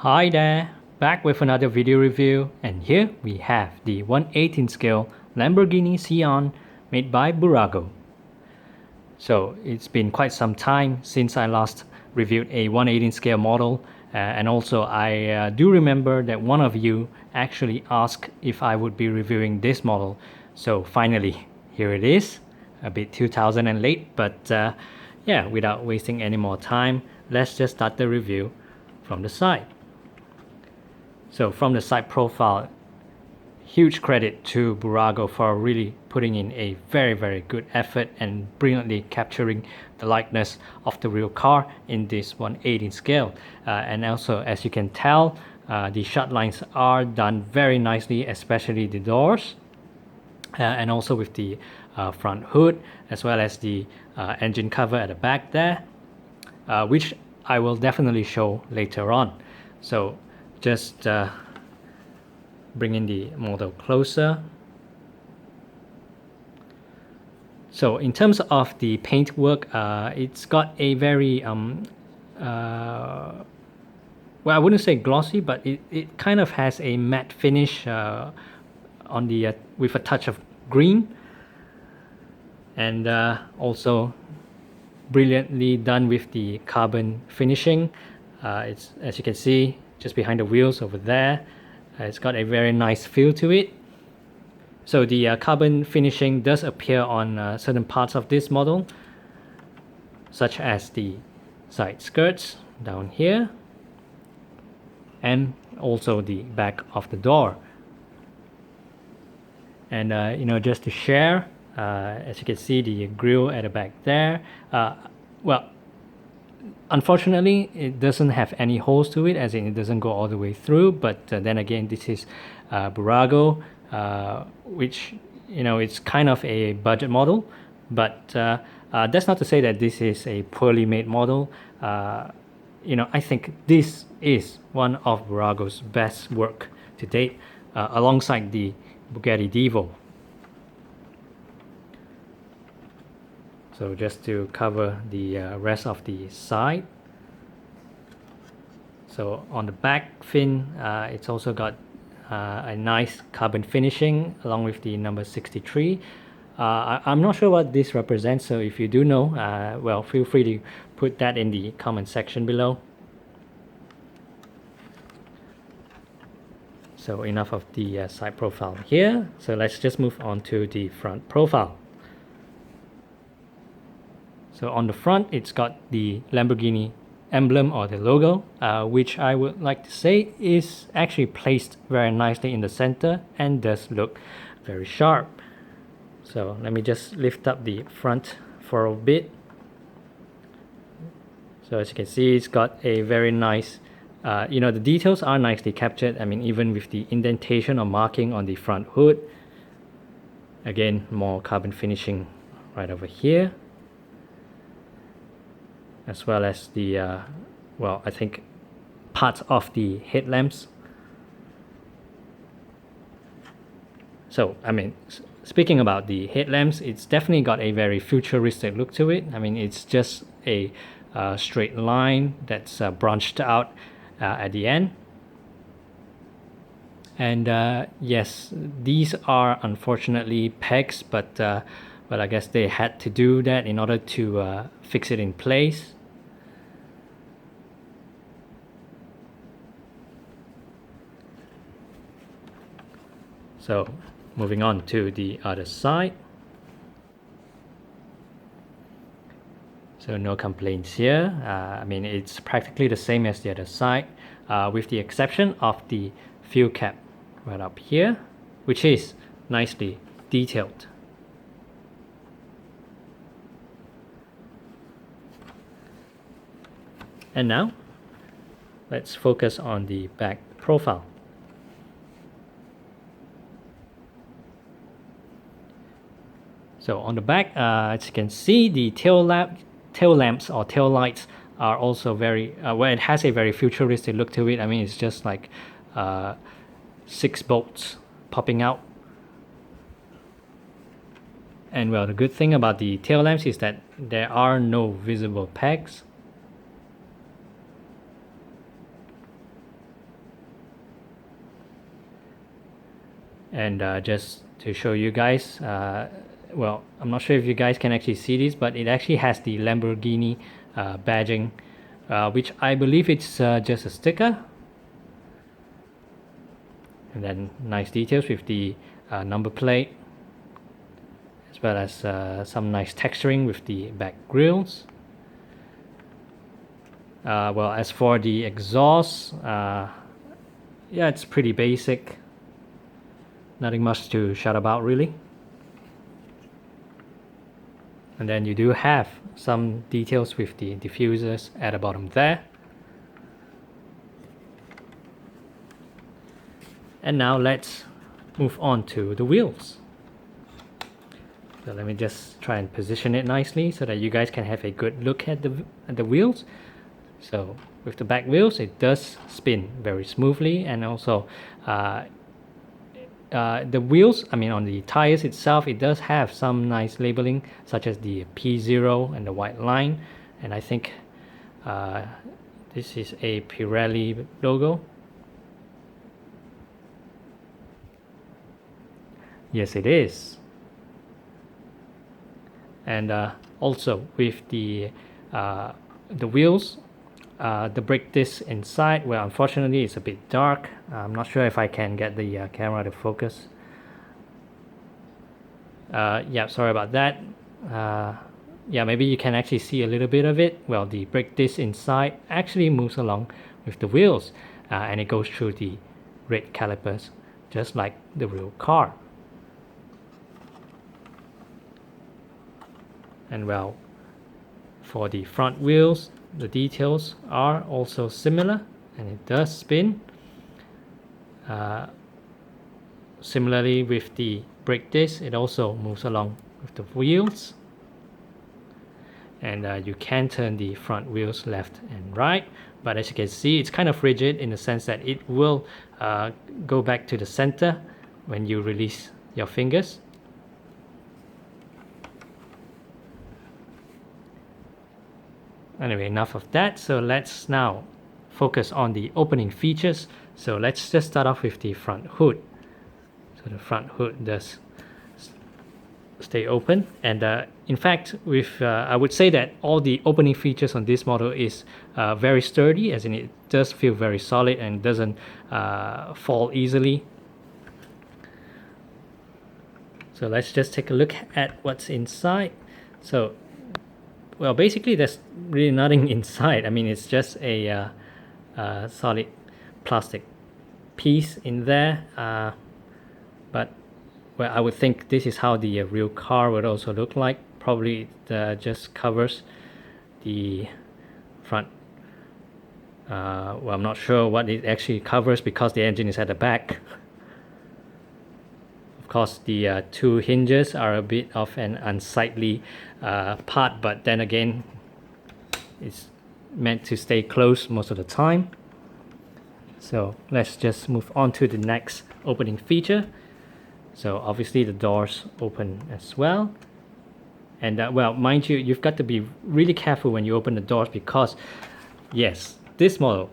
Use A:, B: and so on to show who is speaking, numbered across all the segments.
A: Hi there, back with another video review, and here we have the 1/18 scale Lamborghini Sian made by Bburago. So it's been quite some time since I last reviewed a 1/18 scale model, and also I do remember that one of you actually asked if I would be reviewing this model. So finally, here it is, a bit 2000 and late, but yeah, without wasting any more time, let's just start the review from the side. So from the side profile, huge credit to Bburago for really putting in a very good effort and brilliantly capturing the likeness of the real car in this 1/18 scale. And also, as you can tell, the shut lines are done very nicely, especially the doors, and also with the front hood, as well as the engine cover at the back there, which I will definitely show later on. So just bringing the model closer. So in terms of the paintwork, it's got a very well, I wouldn't say glossy, but it kind of has a matte finish on the with a touch of green, and also brilliantly done with the carbon finishing. It's, as you can see, just behind the wheels over there. It's got a very nice feel to it. So the carbon finishing does appear on certain parts of this model, such as the side skirts down here, and also the back of the door. And you know, just to share, as you can see, the grille at the back there, well, unfortunately, it doesn't have any holes to it, as in it doesn't go all the way through. But then again, this is Bburago, which, you know, it's kind of a budget model. But that's not to say that this is a poorly made model. You know, I think this is one of Bburago's best work to date, alongside the Bugatti Divo. So just to cover the rest of the side. So on the back fin, it's also got a nice carbon finishing along with the number 63. I'm not sure what this represents, so if you do know, well, feel free to put that in the comment section below. So enough of the side profile here. So let's just move on to the front profile. So on the front, it's got the Lamborghini emblem or the logo, which I would like to say is actually placed very nicely in the center and does look very sharp. So let me just lift up the front for a bit. So as you can see, it's got a very nice, you know, the details are nicely captured. I mean, even with the indentation or marking on the front hood. Again, more carbon finishing right over here, as well as the, well, I think parts of the headlamps. So, I mean, speaking about the headlamps, it's definitely got a very futuristic look to it. I mean, it's just a straight line that's branched out at the end. And yes, these are unfortunately pegs, but well, I guess they had to do that in order to fix it in place. So moving on to the other side. So no complaints here. I mean, it's practically the same as the other side, with the exception of the fuel cap right up here, which is nicely detailed. And now, let's focus on the back profile. So on the back, as you can see, the tail lamps or tail lights are also very, well, it has a very futuristic look to it. I mean, it's just like 6 bolts popping out. And well, the good thing about the tail lamps is that there are no visible pegs. And just to show you guys, well, I'm not sure if you guys can actually see this, but it actually has the Lamborghini badging, which I believe it's just a sticker. And then nice details with the number plate, as well as some nice texturing with the back grills. Well, as for the exhaust, yeah, it's pretty basic. Nothing much to shout about, really. And then you do have some details with the diffusers at the bottom there. And now let's move on to the wheels. So let me just try and position it nicely so that you guys can have a good look at the wheels. So with the back wheels, it does spin very smoothly, and also the wheels, I mean on the tires itself, it does have some nice labeling such as the P0 and the white line, and I think this is a Pirelli logo. Yes, it is. And also with the wheels, the brake disc inside, well, unfortunately it's a bit dark. I'm not sure if I can get the camera to focus. Yeah, sorry about that. Yeah, maybe you can actually see a little bit of it. Well, the brake disc inside actually moves along with the wheels, and it goes through the red calipers, just like the real car. And well, for the front wheels, the details are also similar, and it does spin. Similarly with the brake disc, it also moves along with the wheels. And you can turn the front wheels left and right, but as you can see, it's kind of rigid in the sense that it will go back to the center when you release your fingers. Anyway, enough of that. So let's now focus on the opening features. So let's just start off with the front hood. So the front hood does stay open, and in fact, with I would say that all the opening features on this model is very sturdy, as in it does feel very solid and doesn't fall easily. So let's just take a look at what's inside. So, well, basically there's really nothing inside. I mean, it's just a solid plastic piece in there, but well, I would think this is how the real car would also look like. Probably it just covers the front. Well, I'm not sure what it actually covers because the engine is at the back. Of course, the two hinges are a bit of an unsightly part, but then again, it's meant to stay closed most of the time. So let's just move on to the next opening feature. So obviously the doors open as well, and well, mind you, you've got to be really careful when you open the doors, because yes, this model,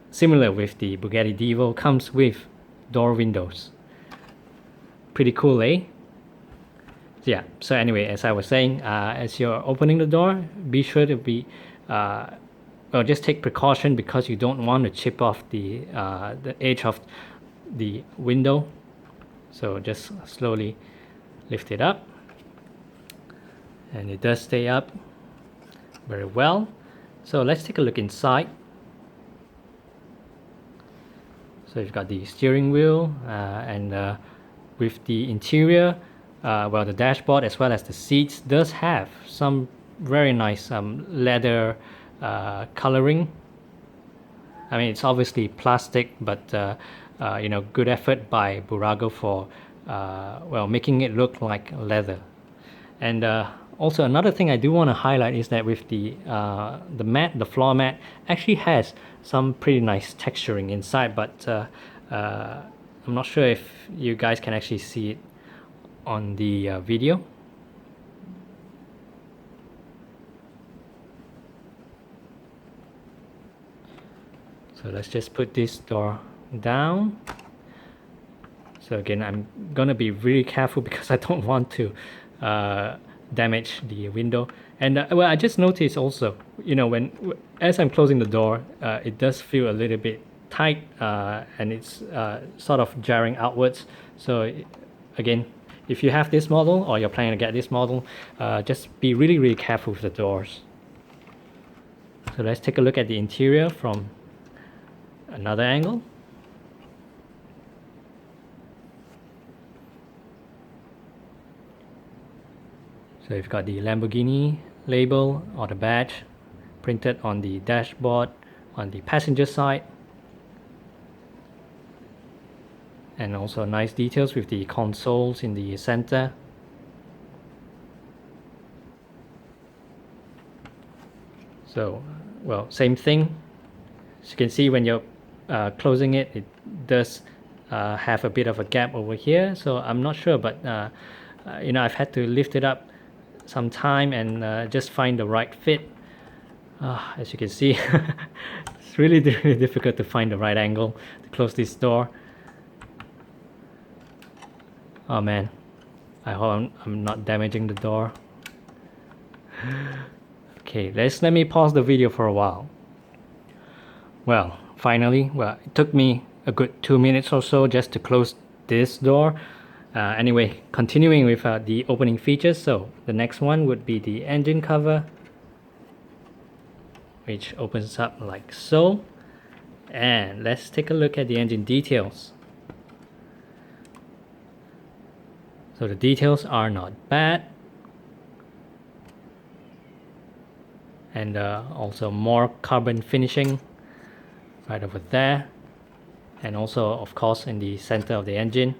A: similar with the Bugatti Divo, comes with door windows. Pretty cool, eh? Yeah, so anyway, as I was saying, as you're opening the door, be sure to be well, just take precaution, because you don't want to chip off the edge of the window. So just slowly lift it up, and it does stay up very well. So let's take a look inside. So you've got the steering wheel, and with the interior, well, the dashboard as well as the seats does have some very nice leather coloring. I mean, it's obviously plastic, but you know, good effort by Bburago for well, making it look like leather. And also another thing I do want to highlight is that with the mat, the floor mat actually has some pretty nice texturing inside, but I'm not sure if you guys can actually see it on the video. So let's just put this door down. So again, I'm gonna be really careful because I don't want to damage the window. And well, I just noticed also, you know, as I'm closing the door, it does feel a little bit tight, and it's sort of jarring outwards. So again, if you have this model or you're planning to get this model, just be really careful with the doors. So let's take a look at the interior from another angle. So you've got the Lamborghini label or the badge printed on the dashboard on the passenger side, and also nice details with the consoles in the center. So, well, same thing. As you can see, when you're closing it, it does have a bit of a gap over here. So I'm not sure, but you know, I've had to lift it up some time and just find the right fit. As you can see, it's really difficult to find the right angle to close this door. Oh man, I hope I'm not damaging the door. Okay, let me pause the video for a while. Well, finally, it took me a good 2 minutes or so just to close this door. Anyway, continuing with the opening features. So the next one would be the engine cover, which opens up like so. And let's take a look at the engine details. So the details are not bad. And also more carbon finishing right over there. And also, of course, in the center of the engine.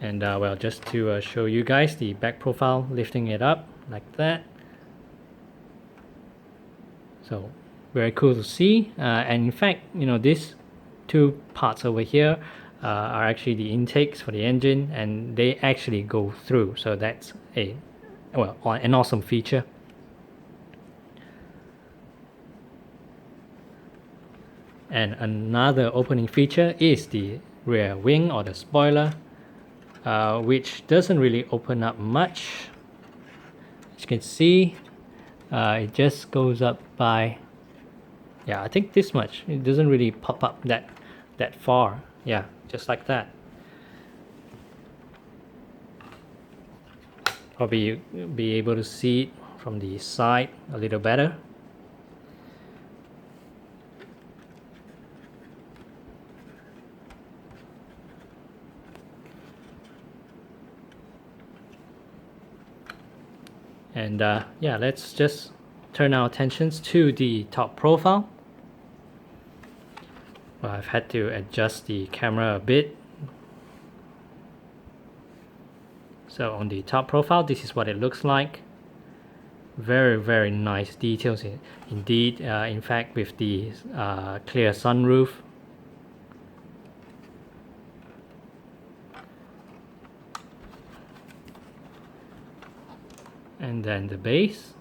A: And well, just to show you guys the back profile, lifting it up like that. So very cool to see. And in fact, you know, these two parts over here are actually the intakes for the engine, and they actually go through. So that's an awesome feature. And another opening feature is the rear wing or the spoiler, which doesn't really open up much. As you can see, it just goes up by, yeah, I think this much. It doesn't really pop up that far. Yeah, just like that. Probably you'll be able to see it from the side a little better. And yeah, let's just turn our attentions to the top profile. Well, I've had to adjust the camera a bit. So on the top profile, this is what it looks like. Very nice details indeed. In fact, with the clear sunroof. And then the base.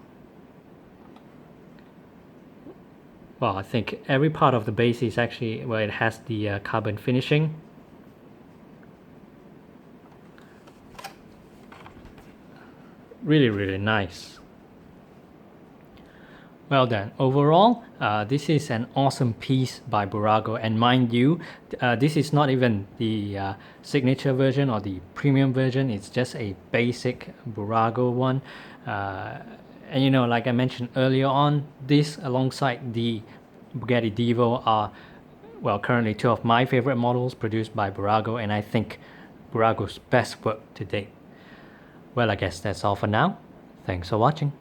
A: Well, I think every part of the base is actually, well, it has the carbon finishing. Really nice. Well then, overall, this is an awesome piece by Bburago, and mind you, this is not even the signature version or the premium version. It's just a basic Bburago one, and you know, like I mentioned earlier on, this alongside the Bugatti Divo are, well, currently two of my favorite models produced by Bburago, and I think Bburago's best work to date. Well, I guess that's all for now. Thanks for watching.